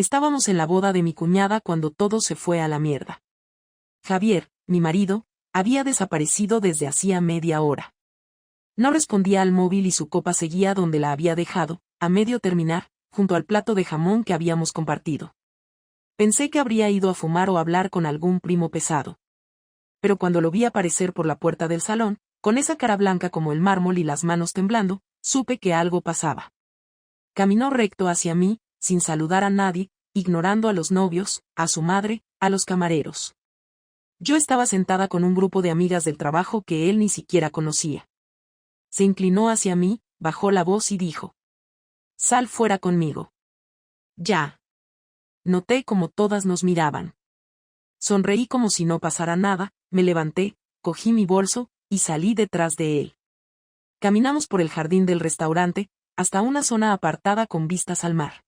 Estábamos en la boda de mi cuñada cuando todo se fue a la mierda. Javier, mi marido, había desaparecido desde hacía media hora. No respondía al móvil y su copa seguía donde la había dejado, a medio terminar, junto al plato de jamón que habíamos compartido. Pensé que habría ido a fumar o hablar con algún primo pesado. Pero cuando lo vi aparecer por la puerta del salón, con esa cara blanca como el mármol y las manos temblando, supe que algo pasaba. Caminó recto hacia mí, sin saludar a nadie, ignorando a los novios, a su madre, a los camareros. Yo estaba sentada con un grupo de amigas del trabajo que él ni siquiera conocía. Se inclinó hacia mí, bajó la voz y dijo: «Sal fuera conmigo». «Ya». Noté como todas nos miraban. Sonreí como si no pasara nada, me levanté, cogí mi bolso, y salí detrás de él. Caminamos por el jardín del restaurante, hasta una zona apartada con vistas al mar.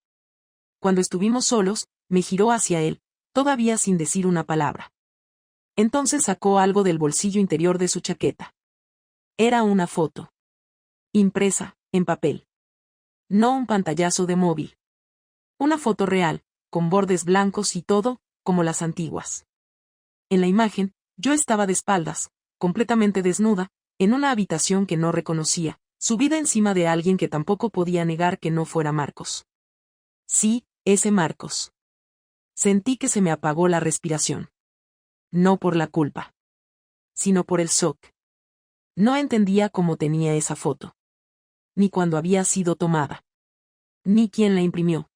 Cuando estuvimos solos, me giró hacia él, todavía sin decir una palabra. Entonces sacó algo del bolsillo interior de su chaqueta. Era una foto. Impresa, en papel. No un pantallazo de móvil. Una foto real, con bordes blancos y todo, como las antiguas. En la imagen, yo estaba de espaldas, completamente desnuda, en una habitación que no reconocía, subida encima de alguien que tampoco podía negar que no fuera Marcos. Sí, ese Marcos. Sentí que se me apagó la respiración. No por la culpa, sino por el shock. No entendía cómo tenía esa foto. Ni cuándo había sido tomada. Ni quién la imprimió.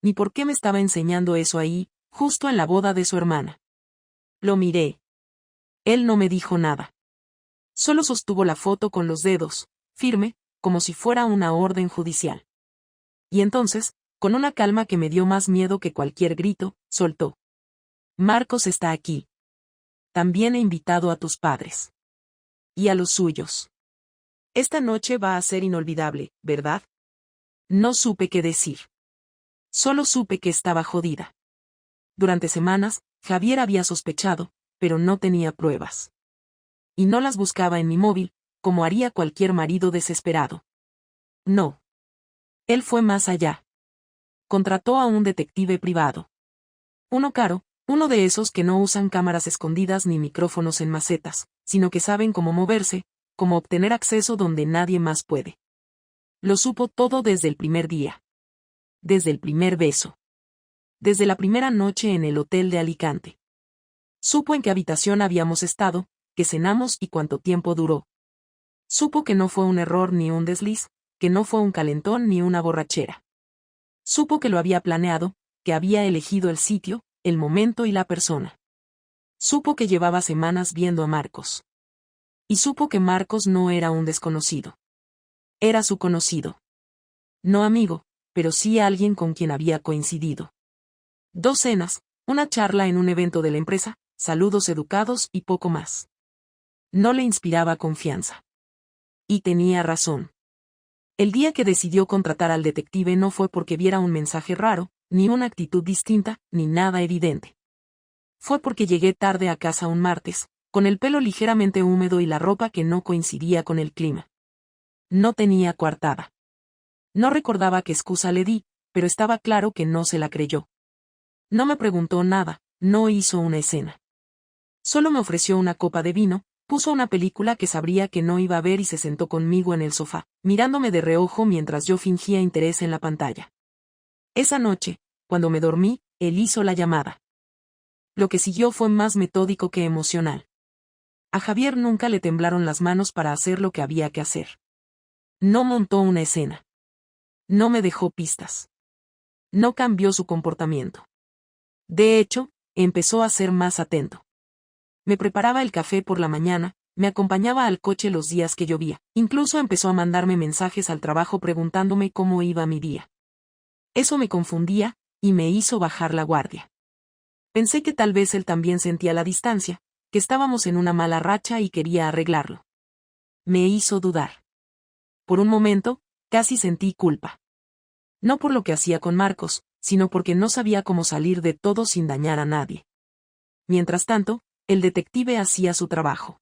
Ni por qué me estaba enseñando eso ahí, justo en la boda de su hermana. Lo miré. Él no me dijo nada. Solo sostuvo la foto con los dedos, firme, como si fuera una orden judicial. Y entonces, con una calma que me dio más miedo que cualquier grito, soltó: «Marcos está aquí. También he invitado a tus padres. Y a los suyos. Esta noche va a ser inolvidable, ¿verdad?» No supe qué decir. Solo supe que estaba jodida. Durante semanas, Javier había sospechado, pero no tenía pruebas. Y no las buscaba en mi móvil, como haría cualquier marido desesperado. No. Él fue más allá. Contrató a un detective privado. Uno caro, uno de esos que no usan cámaras escondidas ni micrófonos en macetas, sino que saben cómo moverse, cómo obtener acceso donde nadie más puede. Lo supo todo desde el primer día. Desde el primer beso. Desde la primera noche en el hotel de Alicante. Supo en qué habitación habíamos estado, qué cenamos y cuánto tiempo duró. Supo que no fue un error ni un desliz, que no fue un calentón ni una borrachera. Supo que lo había planeado, que había elegido el sitio, el momento y la persona. Supo que llevaba semanas viendo a Marcos. Y supo que Marcos no era un desconocido. Era su conocido. No amigo, pero sí alguien con quien había coincidido. 2 cenas, una charla en un evento de la empresa, saludos educados y poco más. No le inspiraba confianza. Y tenía razón. El día que decidió contratar al detective no fue porque viera un mensaje raro, ni una actitud distinta, ni nada evidente. Fue porque llegué tarde a casa un martes, con el pelo ligeramente húmedo y la ropa que no coincidía con el clima. No tenía coartada. No recordaba qué excusa le di, pero estaba claro que no se la creyó. No me preguntó nada, no hizo una escena. Solo me ofreció una copa de vino, puso una película que sabría que no iba a ver y se sentó conmigo en el sofá, mirándome de reojo mientras yo fingía interés en la pantalla. Esa noche, cuando me dormí, él hizo la llamada. Lo que siguió fue más metódico que emocional. A Javier nunca le temblaron las manos para hacer lo que había que hacer. No montó una escena. No me dejó pistas. No cambió su comportamiento. De hecho, empezó a ser más atento. Me preparaba el café por la mañana, me acompañaba al coche los días que llovía, incluso empezó a mandarme mensajes al trabajo preguntándome cómo iba mi día. Eso me confundía, y me hizo bajar la guardia. Pensé que tal vez él también sentía la distancia, que estábamos en una mala racha y quería arreglarlo. Me hizo dudar. Por un momento, casi sentí culpa. No por lo que hacía con Marcos, sino porque no sabía cómo salir de todo sin dañar a nadie. Mientras tanto, el detective hacía su trabajo.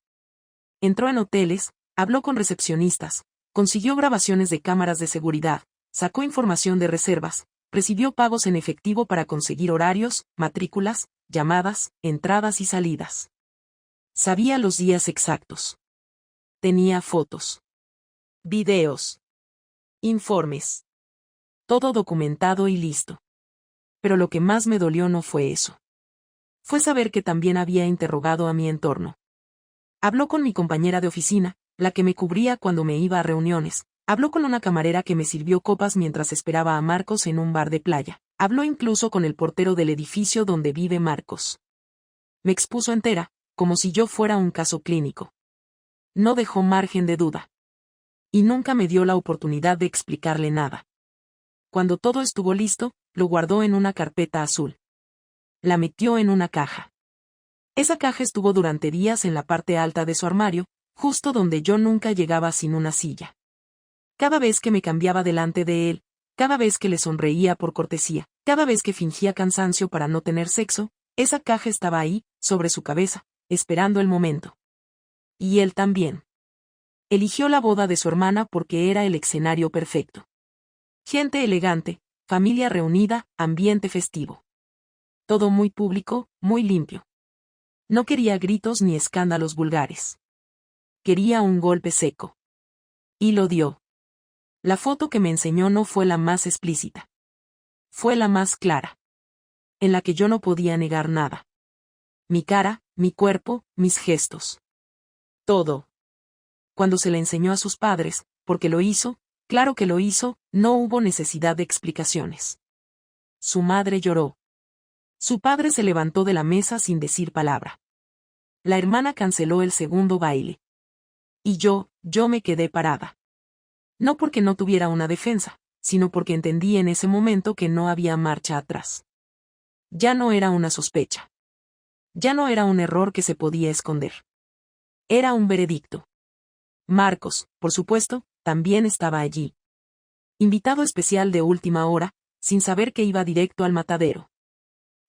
Entró en hoteles, habló con recepcionistas, consiguió grabaciones de cámaras de seguridad, sacó información de reservas, recibió pagos en efectivo para conseguir horarios, matrículas, llamadas, entradas y salidas. Sabía los días exactos. Tenía fotos, videos, informes. Todo documentado y listo. Pero lo que más me dolió no fue eso. Fue saber que también había interrogado a mi entorno. Habló con mi compañera de oficina, la que me cubría cuando me iba a reuniones. Habló con una camarera que me sirvió copas mientras esperaba a Marcos en un bar de playa. Habló incluso con el portero del edificio donde vive Marcos. Me expuso entera, como si yo fuera un caso clínico. No dejó margen de duda. Y nunca me dio la oportunidad de explicarle nada. Cuando todo estuvo listo, lo guardó en una carpeta azul. La metió en una caja. Esa caja estuvo durante días en la parte alta de su armario, justo donde yo nunca llegaba sin una silla. Cada vez que me cambiaba delante de él, cada vez que le sonreía por cortesía, cada vez que fingía cansancio para no tener sexo, esa caja estaba ahí, sobre su cabeza, esperando el momento. Y él también. Eligió la boda de su hermana porque era el escenario perfecto. Gente elegante, familia reunida, ambiente festivo. Todo muy público, muy limpio. No quería gritos ni escándalos vulgares. Quería un golpe seco. Y lo dio. La foto que me enseñó no fue la más explícita. Fue la más clara. En la que yo no podía negar nada. Mi cara, mi cuerpo, mis gestos. Todo. Cuando se le enseñó a sus padres, porque lo hizo, claro que lo hizo, no hubo necesidad de explicaciones. Su madre lloró. Su padre se levantó de la mesa sin decir palabra. La hermana canceló el segundo baile. Y yo me quedé parada. No porque no tuviera una defensa, sino porque entendí en ese momento que no había marcha atrás. Ya no era una sospecha. Ya no era un error que se podía esconder. Era un veredicto. Marcos, por supuesto, también estaba allí. Invitado especial de última hora, sin saber que iba directo al matadero.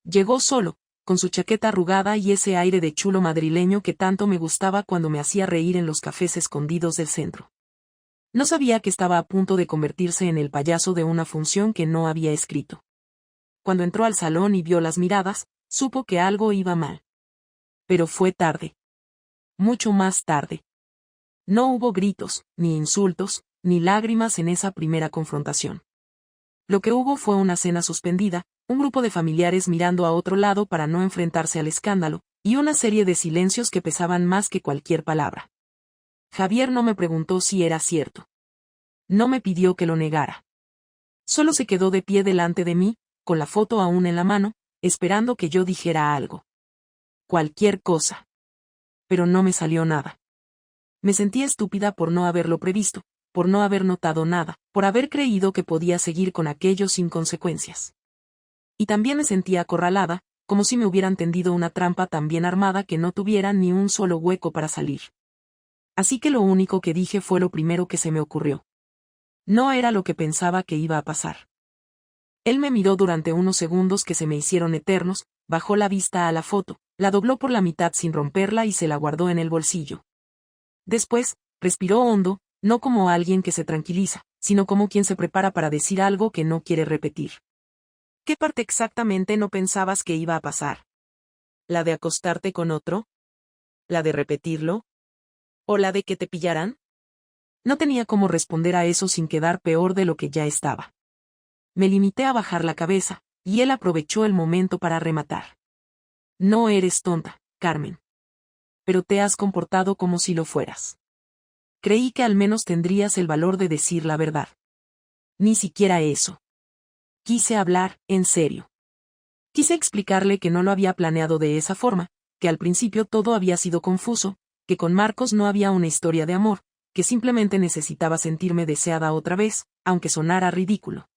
Llegó solo, con su chaqueta arrugada y ese aire de chulo madrileño que tanto me gustaba cuando me hacía reír en los cafés escondidos del centro. No sabía que estaba a punto de convertirse en el payaso de una función que no había escrito. Cuando entró al salón y vio las miradas, supo que algo iba mal. Pero fue tarde. Mucho más tarde. No hubo gritos, ni insultos, ni lágrimas en esa primera confrontación. Lo que hubo fue una cena suspendida, un grupo de familiares mirando a otro lado para no enfrentarse al escándalo, y una serie de silencios que pesaban más que cualquier palabra. Javier no me preguntó si era cierto. No me pidió que lo negara. Solo se quedó de pie delante de mí, con la foto aún en la mano, esperando que yo dijera algo. Cualquier cosa. Pero no me salió nada. Me sentí estúpida por no haberlo previsto, por no haber notado nada, por haber creído que podía seguir con aquello sin consecuencias. Y también me sentía acorralada, como si me hubieran tendido una trampa tan bien armada que no tuviera ni un solo hueco para salir. Así que lo único que dije fue lo primero que se me ocurrió. No era lo que pensaba que iba a pasar. Él me miró durante unos segundos que se me hicieron eternos, bajó la vista a la foto, la dobló por la mitad sin romperla y se la guardó en el bolsillo. Después, respiró hondo, no como alguien que se tranquiliza, sino como quien se prepara para decir algo que no quiere repetir. ¿Qué parte exactamente no pensabas que iba a pasar? ¿La de acostarte con otro? ¿La de repetirlo? ¿O la de que te pillaran? No tenía cómo responder a eso sin quedar peor de lo que ya estaba. Me limité a bajar la cabeza, y él aprovechó el momento para rematar. No eres tonta, Carmen. Pero te has comportado como si lo fueras. Creí que al menos tendrías el valor de decir la verdad. Ni siquiera eso. Quise hablar, en serio. Quise explicarle que no lo había planeado de esa forma, que al principio todo había sido confuso, que con Marcos no había una historia de amor, que simplemente necesitaba sentirme deseada otra vez, aunque sonara ridículo.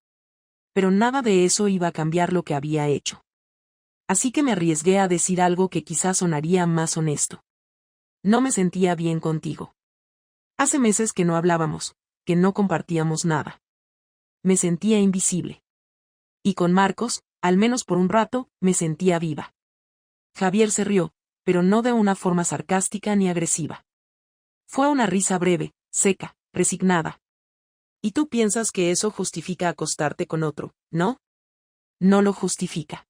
Pero nada de eso iba a cambiar lo que había hecho. Así que me arriesgué a decir algo que quizás sonaría más honesto. No me sentía bien contigo. Hace meses que no hablábamos, que no compartíamos nada. Me sentía invisible. Y con Marcos, al menos por un rato, me sentía viva. Javier se rió, pero no de una forma sarcástica ni agresiva. Fue una risa breve, seca, resignada. ¿Y tú piensas que eso justifica acostarte con otro, no? No lo justifica.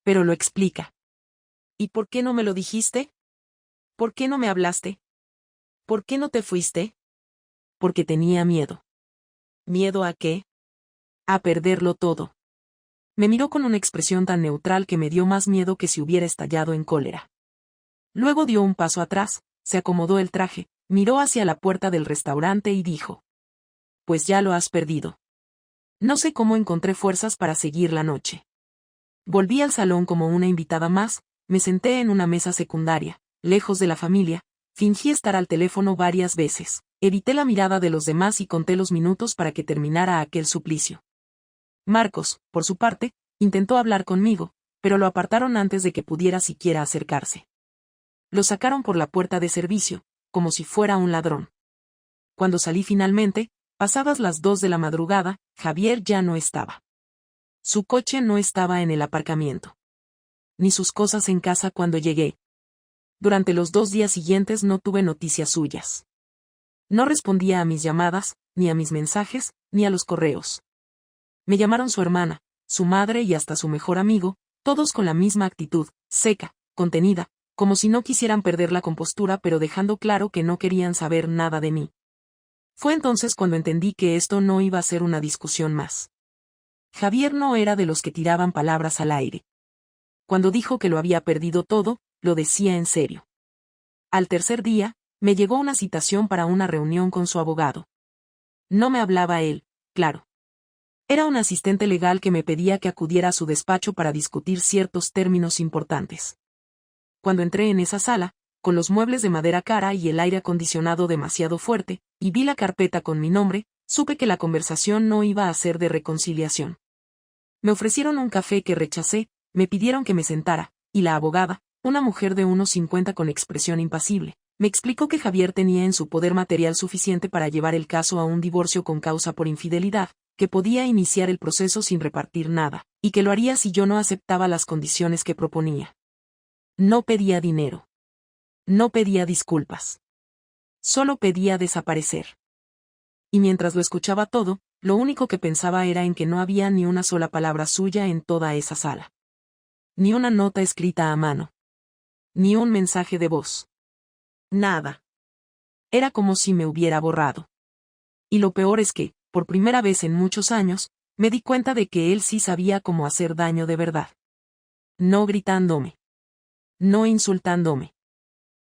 Pero lo explica. ¿Y por qué no me lo dijiste? ¿Por qué no me hablaste? ¿Por qué no te fuiste? Porque tenía miedo. ¿Miedo a qué? A perderlo todo. Me miró con una expresión tan neutral que me dio más miedo que si hubiera estallado en cólera. Luego dio un paso atrás, se acomodó el traje, miró hacia la puerta del restaurante y dijo: Pues ya lo has perdido. No sé cómo encontré fuerzas para seguir la noche. Volví al salón como una invitada más, me senté en una mesa secundaria, lejos de la familia, fingí estar al teléfono varias veces, evité la mirada de los demás y conté los minutos para que terminara aquel suplicio. Marcos, por su parte, intentó hablar conmigo, pero lo apartaron antes de que pudiera siquiera acercarse. Lo sacaron por la puerta de servicio, como si fuera un ladrón. Cuando salí finalmente, pasadas las 2 de la madrugada, Javier ya no estaba. Su coche no estaba en el aparcamiento. Ni sus cosas en casa cuando llegué. Durante los 2 días siguientes no tuve noticias suyas. No respondía a mis llamadas, ni a mis mensajes, ni a los correos. Me llamaron su hermana, su madre y hasta su mejor amigo, todos con la misma actitud, seca, contenida, como si no quisieran perder la compostura pero dejando claro que no querían saber nada de mí. Fue entonces cuando entendí que esto no iba a ser una discusión más. Javier no era de los que tiraban palabras al aire. Cuando dijo que lo había perdido todo, lo decía en serio. Al tercer día, me llegó una citación para una reunión con su abogado. No me hablaba él, claro. Era un asistente legal que me pedía que acudiera a su despacho para discutir ciertos términos importantes. Cuando entré en esa sala, con los muebles de madera cara y el aire acondicionado demasiado fuerte, y vi la carpeta con mi nombre, supe que la conversación no iba a ser de reconciliación. Me ofrecieron un café que rechacé, me pidieron que me sentara, y la abogada, una mujer de unos 50 con expresión impasible, me explicó que Javier tenía en su poder material suficiente para llevar el caso a un divorcio con causa por infidelidad, que podía iniciar el proceso sin repartir nada, y que lo haría si yo no aceptaba las condiciones que proponía. No pedía dinero. No pedía disculpas. Solo pedía desaparecer. Y mientras lo escuchaba todo, lo único que pensaba era en que no había ni una sola palabra suya en toda esa sala. Ni una nota escrita a mano. Ni un mensaje de voz. Nada. Era como si me hubiera borrado. Y lo peor es que, por primera vez en muchos años, me di cuenta de que él sí sabía cómo hacer daño de verdad. No gritándome. No insultándome.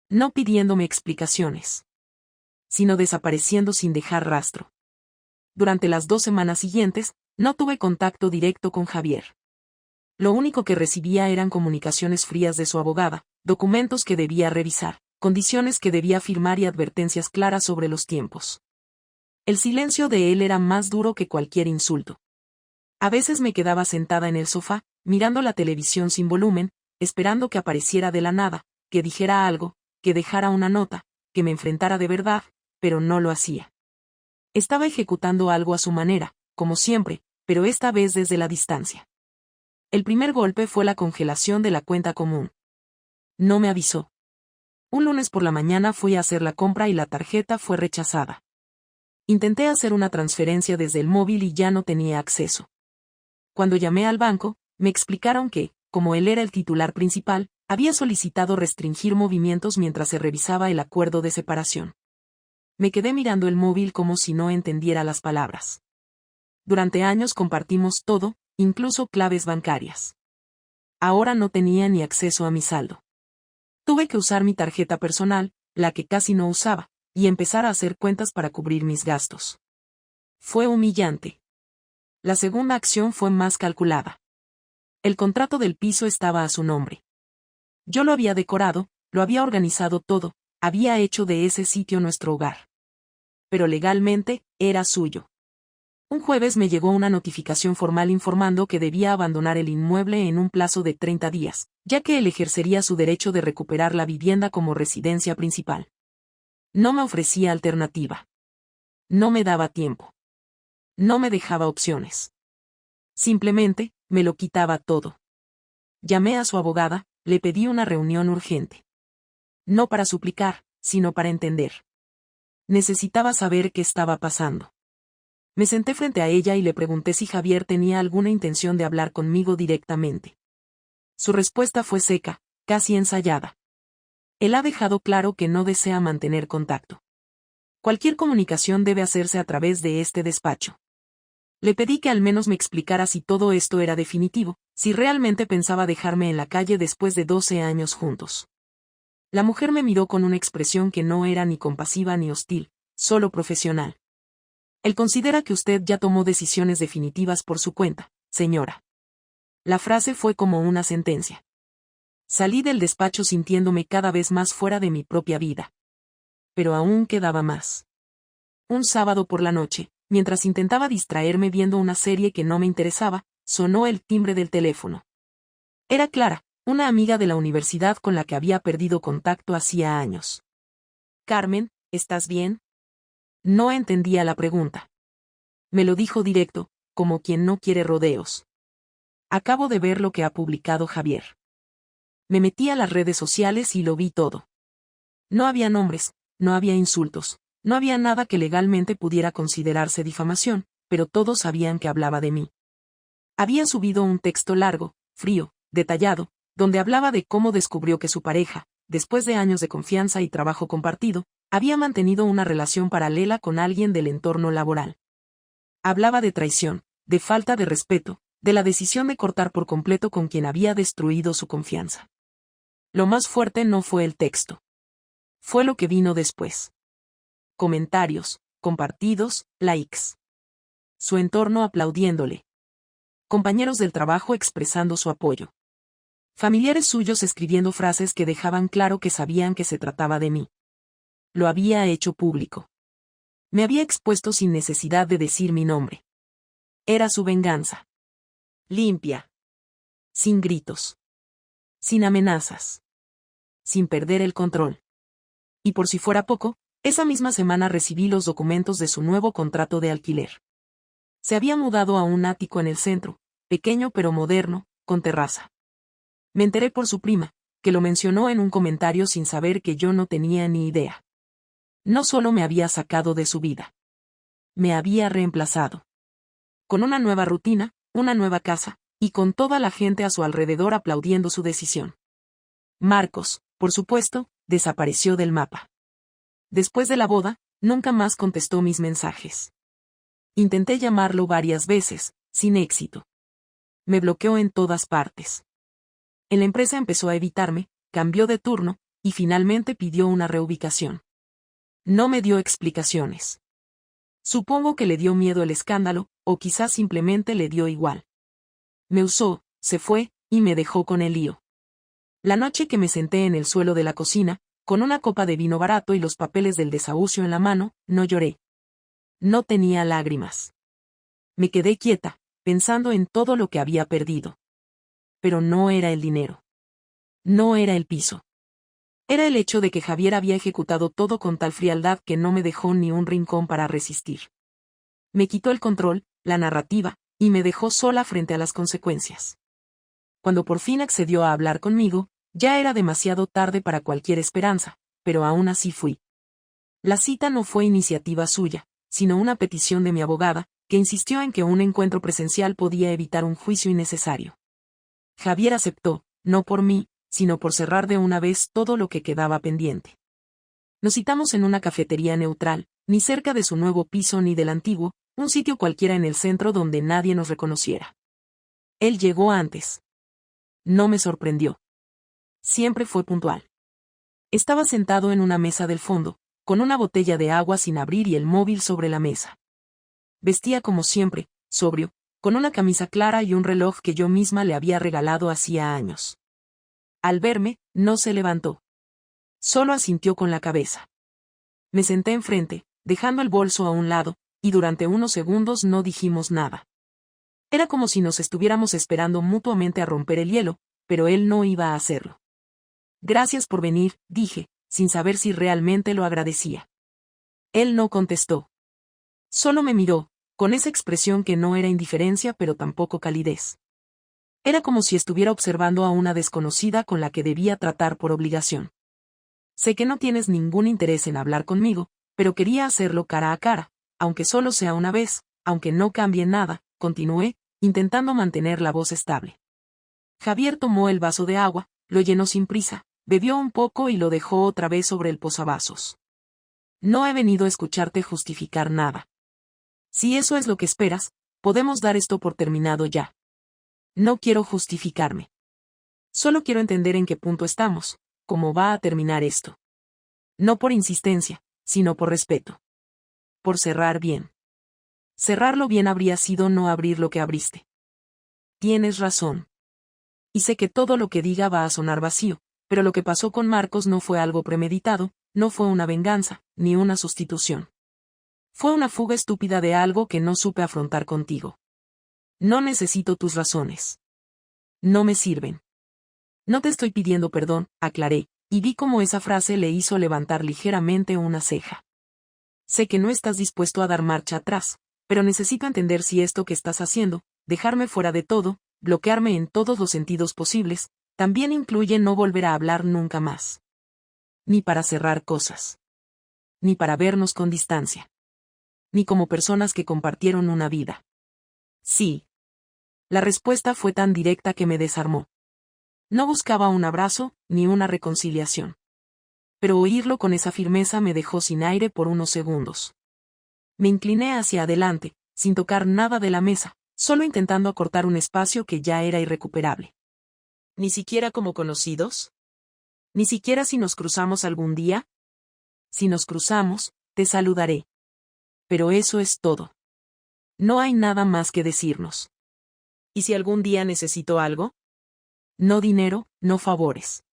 No pidiéndome explicaciones. Sino desapareciendo sin dejar rastro. Durante las 2 semanas siguientes, no tuve contacto directo con Javier. Lo único que recibía eran comunicaciones frías de su abogada, documentos que debía revisar, condiciones que debía firmar y advertencias claras sobre los tiempos. El silencio de él era más duro que cualquier insulto. A veces me quedaba sentada en el sofá, mirando la televisión sin volumen, esperando que apareciera de la nada, que dijera algo, que dejara una nota, que me enfrentara de verdad, pero no lo hacía. Estaba ejecutando algo a su manera, como siempre, pero esta vez desde la distancia. El primer golpe fue la congelación de la cuenta común. No me avisó. Un lunes por la mañana fui a hacer la compra y la tarjeta fue rechazada. Intenté hacer una transferencia desde el móvil y ya no tenía acceso. Cuando llamé al banco, me explicaron que, como él era el titular principal, había solicitado restringir movimientos mientras se revisaba el acuerdo de separación. Me quedé mirando el móvil como si no entendiera las palabras. Durante años compartimos todo, incluso claves bancarias. Ahora no tenía ni acceso a mi saldo. Tuve que usar mi tarjeta personal, la que casi no usaba, y empezar a hacer cuentas para cubrir mis gastos. Fue humillante. La segunda acción fue más calculada. El contrato del piso estaba a su nombre. Yo lo había decorado, lo había organizado todo, había hecho de ese sitio nuestro hogar. Pero legalmente, era suyo. Un jueves me llegó una notificación formal informando que debía abandonar el inmueble en un plazo de 30 días, ya que él ejercería su derecho de recuperar la vivienda como residencia principal. No me ofrecía alternativa. No me daba tiempo. No me dejaba opciones. Simplemente, me lo quitaba todo. Llamé a su abogada, le pedí una reunión urgente. No para suplicar, sino para entender. Necesitaba saber qué estaba pasando. Me senté frente a ella y le pregunté si Javier tenía alguna intención de hablar conmigo directamente. Su respuesta fue seca, casi ensayada. Él ha dejado claro que no desea mantener contacto. Cualquier comunicación debe hacerse a través de este despacho. Le pedí que al menos me explicara si todo esto era definitivo, si realmente pensaba dejarme en la calle después de 12 años juntos. La mujer me miró con una expresión que no era ni compasiva ni hostil, solo profesional. Él considera que usted ya tomó decisiones definitivas por su cuenta, señora. La frase fue como una sentencia. Salí del despacho sintiéndome cada vez más fuera de mi propia vida. Pero aún quedaba más. Un sábado por la noche, mientras intentaba distraerme viendo una serie que no me interesaba, sonó el timbre del teléfono. Era Clara, una amiga de la universidad con la que había perdido contacto hacía años. Carmen, ¿estás bien? No entendía la pregunta. Me lo dijo directo, como quien no quiere rodeos. Acabo de ver lo que ha publicado Javier. Me metí a las redes sociales y lo vi todo. No había nombres, no había insultos, no había nada que legalmente pudiera considerarse difamación, pero todos sabían que hablaba de mí. Había subido un texto largo, frío, detallado, donde hablaba de cómo descubrió que su pareja, después de años de confianza y trabajo compartido, había mantenido una relación paralela con alguien del entorno laboral. Hablaba de traición, de falta de respeto, de la decisión de cortar por completo con quien había destruido su confianza. Lo más fuerte no fue el texto. Fue lo que vino después. Comentarios, compartidos, likes. Su entorno aplaudiéndole. Compañeros del trabajo expresando su apoyo. Familiares suyos escribiendo frases que dejaban claro que sabían que se trataba de mí. Lo había hecho público. Me había expuesto sin necesidad de decir mi nombre. Era su venganza. Limpia. Sin gritos. Sin amenazas. Sin perder el control. Y por si fuera poco, esa misma semana recibí los documentos de su nuevo contrato de alquiler. Se había mudado a un ático en el centro, pequeño pero moderno, con terraza. Me enteré por su prima, que lo mencionó en un comentario sin saber que yo no tenía ni idea. No solo me había sacado de su vida. Me había reemplazado. Con una nueva rutina, una nueva casa, y con toda la gente a su alrededor aplaudiendo su decisión. Marcos, por supuesto, desapareció del mapa. Después de la boda, nunca más contestó mis mensajes. Intenté llamarlo varias veces, sin éxito. Me bloqueó en todas partes. En la empresa empezó a evitarme, cambió de turno, y finalmente pidió una reubicación. No me dio explicaciones. Supongo que le dio miedo el escándalo, o quizás simplemente le dio igual. Me usó, se fue, y me dejó con el lío. La noche que me senté en el suelo de la cocina, con una copa de vino barato y los papeles del desahucio en la mano, no lloré. No tenía lágrimas. Me quedé quieta, pensando en todo lo que había perdido. Pero no era el dinero. No era el piso. Era el hecho de que Javier había ejecutado todo con tal frialdad que no me dejó ni un rincón para resistir. Me quitó el control, la narrativa, y me dejó sola frente a las consecuencias. Cuando por fin accedió a hablar conmigo, ya era demasiado tarde para cualquier esperanza, pero aún así fui. La cita no fue iniciativa suya, sino una petición de mi abogada, que insistió en que un encuentro presencial podía evitar un juicio innecesario. Javier aceptó, no por mí, sino por cerrar de una vez todo lo que quedaba pendiente. Nos citamos en una cafetería neutral, ni cerca de su nuevo piso ni del antiguo, un sitio cualquiera en el centro donde nadie nos reconociera. Él llegó antes. No me sorprendió. Siempre fue puntual. Estaba sentado en una mesa del fondo, con una botella de agua sin abrir y el móvil sobre la mesa. Vestía como siempre, sobrio, con una camisa clara y un reloj que yo misma le había regalado hacía años. Al verme, no se levantó. Solo asintió con la cabeza. Me senté enfrente, dejando el bolso a un lado, y durante unos segundos no dijimos nada. Era como si nos estuviéramos esperando mutuamente a romper el hielo, pero él no iba a hacerlo. Gracias por venir, dije, sin saber si realmente lo agradecía. Él no contestó. Solo me miró, con esa expresión que no era indiferencia pero tampoco calidez. Era como si estuviera observando a una desconocida con la que debía tratar por obligación. Sé que no tienes ningún interés en hablar conmigo, pero quería hacerlo cara a cara, aunque solo sea una vez, aunque no cambie nada, continué, intentando mantener la voz estable. Javier tomó el vaso de agua, lo llenó sin prisa, bebió un poco y lo dejó otra vez sobre el posavasos. No he venido a escucharte justificar nada. Si eso es lo que esperas, podemos dar esto por terminado ya. No quiero justificarme. Solo quiero entender en qué punto estamos, cómo va a terminar esto. No por insistencia, sino por respeto. Por cerrar bien. Cerrarlo bien habría sido no abrir lo que abriste. Tienes razón. Y sé que todo lo que diga va a sonar vacío, pero lo que pasó con Marcos no fue algo premeditado, no fue una venganza, ni una sustitución. Fue una fuga estúpida de algo que no supe afrontar contigo. No necesito tus razones. No me sirven. No te estoy pidiendo perdón, aclaré, y vi cómo esa frase le hizo levantar ligeramente una ceja. Sé que no estás dispuesto a dar marcha atrás, pero necesito entender si esto que estás haciendo, dejarme fuera de todo, bloquearme en todos los sentidos posibles, también incluye no volver a hablar nunca más. Ni para cerrar cosas. Ni para vernos con distancia. Ni como personas que compartieron una vida. Sí. La respuesta fue tan directa que me desarmó. No buscaba un abrazo, ni una reconciliación. Pero oírlo con esa firmeza me dejó sin aire por unos segundos. Me incliné hacia adelante, sin tocar nada de la mesa, solo intentando acortar un espacio que ya era irrecuperable. ¿Ni siquiera como conocidos? ¿Ni siquiera si nos cruzamos algún día? Si nos cruzamos, te saludaré. Pero eso es todo. No hay nada más que decirnos. ¿Y si algún día necesito algo? No dinero, no favores.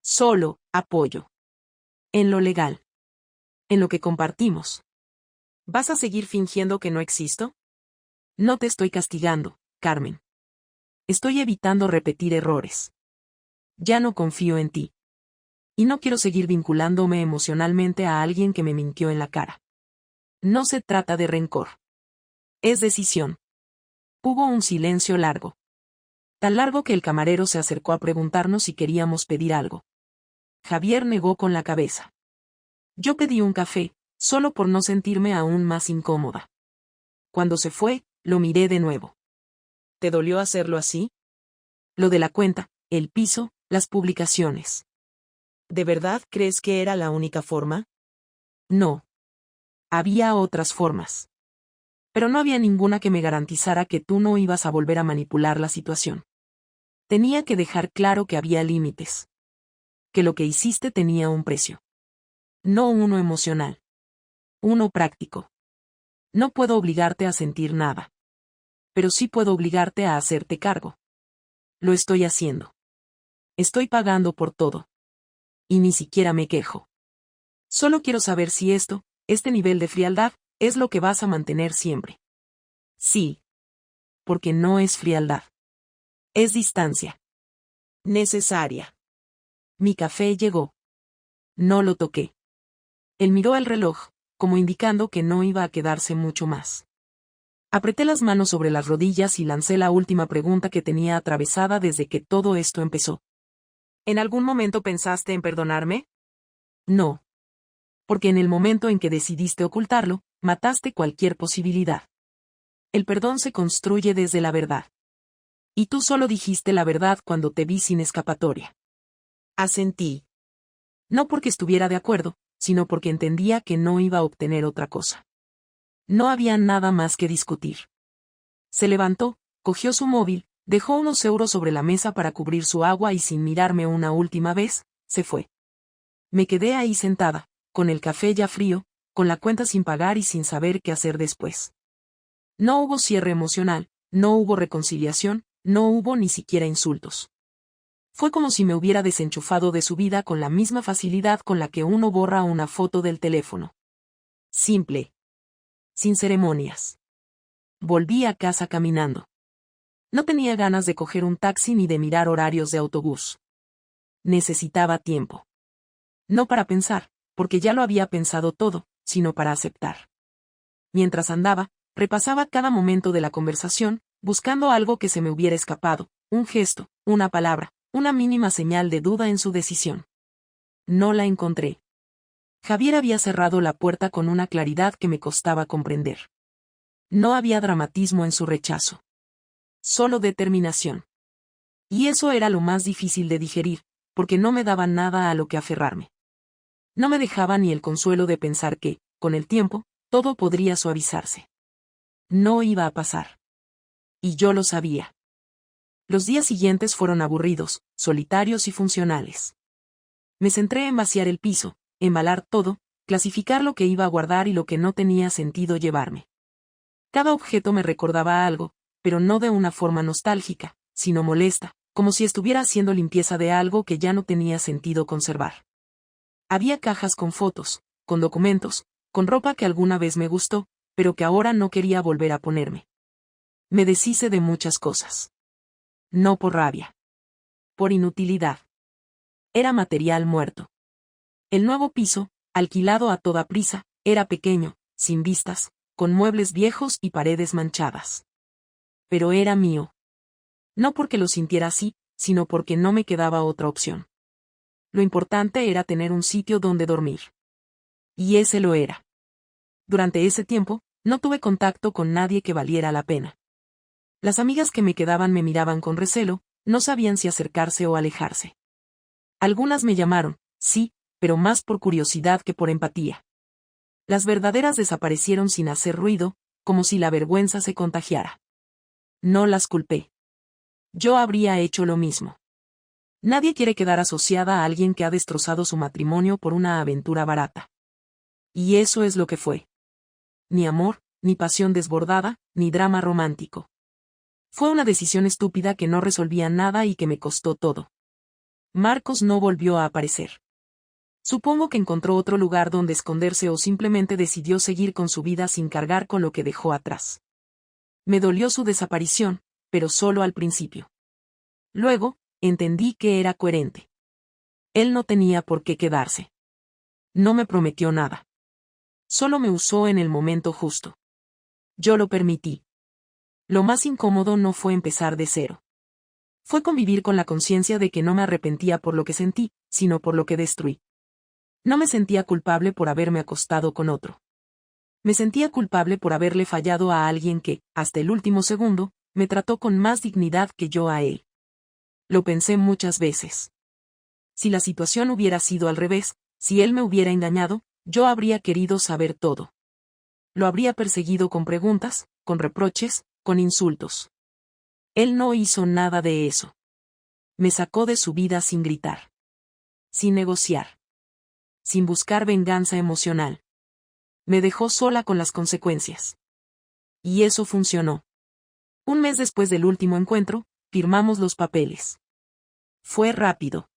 Solo, apoyo. En lo legal. En lo que compartimos. ¿Vas a seguir fingiendo que no existo? No te estoy castigando, Carmen. Estoy evitando repetir errores. Ya no confío en ti. Y no quiero seguir vinculándome emocionalmente a alguien que me mintió en la cara. No se trata de rencor. Es decisión. Hubo un silencio largo. Tan largo que el camarero se acercó a preguntarnos si queríamos pedir algo. Javier negó con la cabeza. Yo pedí un café, solo por no sentirme aún más incómoda. Cuando se fue, lo miré de nuevo. ¿Te dolió hacerlo así? Lo de la cuenta, el piso, las publicaciones. ¿De verdad crees que era la única forma? No. Había otras formas. Pero no había ninguna que me garantizara que tú no ibas a volver a manipular la situación. Tenía que dejar claro que había límites. Que lo que hiciste tenía un precio. No uno emocional. Uno práctico. No puedo obligarte a sentir nada. Pero sí puedo obligarte a hacerte cargo. Lo estoy haciendo. Estoy pagando por todo. Y ni siquiera me quejo. Solo quiero saber si este nivel de frialdad, es lo que vas a mantener siempre. Sí. Porque no es frialdad. Es distancia. Necesaria. Mi café llegó. No lo toqué. Él miró el reloj, como indicando que no iba a quedarse mucho más. Apreté las manos sobre las rodillas y lancé la última pregunta que tenía atravesada desde que todo esto empezó. ¿En algún momento pensaste en perdonarme? No. Porque en el momento en que decidiste ocultarlo, mataste cualquier posibilidad. El perdón se construye desde la verdad. Y tú solo dijiste la verdad cuando te vi sin escapatoria. Asentí. No porque estuviera de acuerdo, sino porque entendía que no iba a obtener otra cosa. No había nada más que discutir. Se levantó, cogió su móvil, dejó unos euros sobre la mesa para cubrir su agua y sin mirarme una última vez, se fue. Me quedé ahí sentada, con el café ya frío, con la cuenta sin pagar y sin saber qué hacer después. No hubo cierre emocional, no hubo reconciliación, no hubo ni siquiera insultos. Fue como si me hubiera desenchufado de su vida con la misma facilidad con la que uno borra una foto del teléfono. Simple. Sin ceremonias. Volví a casa caminando. No tenía ganas de coger un taxi ni de mirar horarios de autobús. Necesitaba tiempo. No para pensar, porque ya lo había pensado todo, sino para aceptar. Mientras andaba, repasaba cada momento de la conversación, buscando algo que se me hubiera escapado, un gesto, una palabra, una mínima señal de duda en su decisión. No la encontré. Javier había cerrado la puerta con una claridad que me costaba comprender. No había dramatismo en su rechazo. Solo determinación. Y eso era lo más difícil de digerir, porque no me daba nada a lo que aferrarme. No me dejaba ni el consuelo de pensar que, con el tiempo, todo podría suavizarse. No iba a pasar. Y yo lo sabía. Los días siguientes fueron aburridos, solitarios y funcionales. Me centré en vaciar el piso, embalar todo, clasificar lo que iba a guardar y lo que no tenía sentido llevarme. Cada objeto me recordaba algo, pero no de una forma nostálgica, sino molesta, como si estuviera haciendo limpieza de algo que ya no tenía sentido conservar. Había cajas con fotos, con documentos, con ropa que alguna vez me gustó, pero que ahora no quería volver a ponerme. Me deshice de muchas cosas. No por rabia. Por inutilidad. Era material muerto. El nuevo piso, alquilado a toda prisa, era pequeño, sin vistas, con muebles viejos y paredes manchadas. Pero era mío. No porque lo sintiera así, sino porque no me quedaba otra opción. Lo importante era tener un sitio donde dormir. Y ese lo era. Durante ese tiempo, no tuve contacto con nadie que valiera la pena. Las amigas que me quedaban me miraban con recelo, no sabían si acercarse o alejarse. Algunas me llamaron, sí, pero más por curiosidad que por empatía. Las verdaderas desaparecieron sin hacer ruido, como si la vergüenza se contagiara. No las culpé. Yo habría hecho lo mismo. Nadie quiere quedar asociada a alguien que ha destrozado su matrimonio por una aventura barata. Y eso es lo que fue. Ni amor, ni pasión desbordada, ni drama romántico. Fue una decisión estúpida que no resolvía nada y que me costó todo. Marcos no volvió a aparecer. Supongo que encontró otro lugar donde esconderse o simplemente decidió seguir con su vida sin cargar con lo que dejó atrás. Me dolió su desaparición, pero solo al principio. Luego, entendí que era coherente. Él no tenía por qué quedarse. No me prometió nada. Solo me usó en el momento justo. Yo lo permití. Lo más incómodo no fue empezar de cero. Fue convivir con la conciencia de que no me arrepentía por lo que sentí, sino por lo que destruí. No me sentía culpable por haberme acostado con otro. Me sentía culpable por haberle fallado a alguien que, hasta el último segundo, me trató con más dignidad que yo a él. Lo pensé muchas veces. Si la situación hubiera sido al revés, si él me hubiera engañado, yo habría querido saber todo. Lo habría perseguido con preguntas, con reproches, con insultos. Él no hizo nada de eso. Me sacó de su vida sin gritar. Sin negociar. Sin buscar venganza emocional. Me dejó sola con las consecuencias. Y eso funcionó. Un mes después del último encuentro, firmamos los papeles. Fue rápido.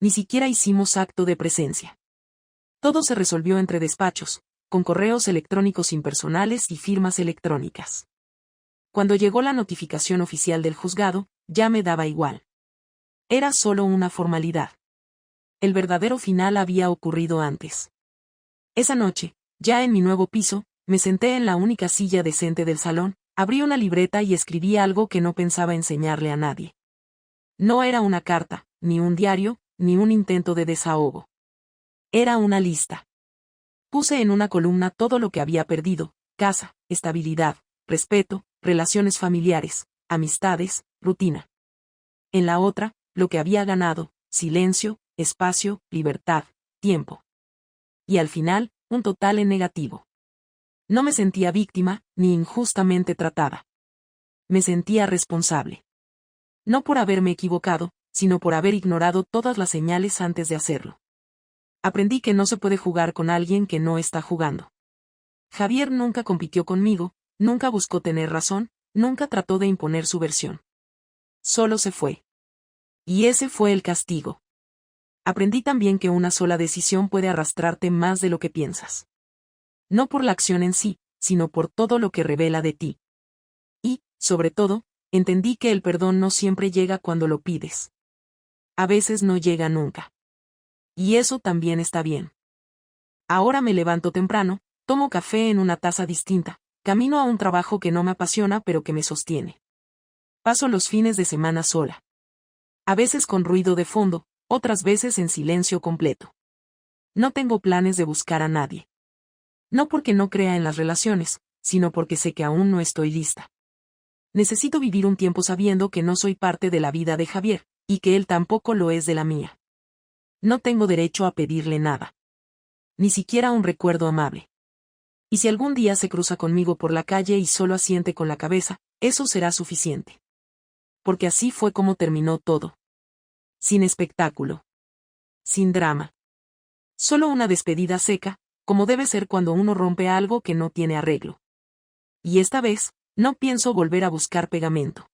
Ni siquiera hicimos acto de presencia. Todo se resolvió entre despachos, con correos electrónicos impersonales y firmas electrónicas. Cuando llegó la notificación oficial del juzgado, ya me daba igual. Era solo una formalidad. El verdadero final había ocurrido antes. Esa noche, ya en mi nuevo piso, me senté en la única silla decente del salón, abrí una libreta y escribí algo que no pensaba enseñarle a nadie. No era una carta, ni un diario, ni un intento de desahogo. Era una lista. Puse en una columna todo lo que había perdido: casa, estabilidad, respeto, relaciones familiares, amistades, rutina. En la otra, lo que había ganado: silencio, espacio, libertad, tiempo. Y al final, un total en negativo. No me sentía víctima, ni injustamente tratada. Me sentía responsable. No por haberme equivocado, sino por haber ignorado todas las señales antes de hacerlo. Aprendí que no se puede jugar con alguien que no está jugando. Javier nunca compitió conmigo, nunca buscó tener razón, nunca trató de imponer su versión. Solo se fue. Y ese fue el castigo. Aprendí también que una sola decisión puede arrastrarte más de lo que piensas. No por la acción en sí, sino por todo lo que revela de ti. Y, sobre todo, entendí que el perdón no siempre llega cuando lo pides. A veces no llega nunca. Y eso también está bien. Ahora me levanto temprano, tomo café en una taza distinta, camino a un trabajo que no me apasiona pero que me sostiene. Paso los fines de semana sola. A veces con ruido de fondo, otras veces en silencio completo. No tengo planes de buscar a nadie. No porque no crea en las relaciones, sino porque sé que aún no estoy lista. Necesito vivir un tiempo sabiendo que no soy parte de la vida de Javier, y que él tampoco lo es de la mía. No tengo derecho a pedirle nada. Ni siquiera un recuerdo amable. Y si algún día se cruza conmigo por la calle y solo asiente con la cabeza, eso será suficiente. Porque así fue como terminó todo. Sin espectáculo. Sin drama. Solo una despedida seca, como debe ser cuando uno rompe algo que no tiene arreglo. Y esta vez, no pienso volver a buscar pegamento.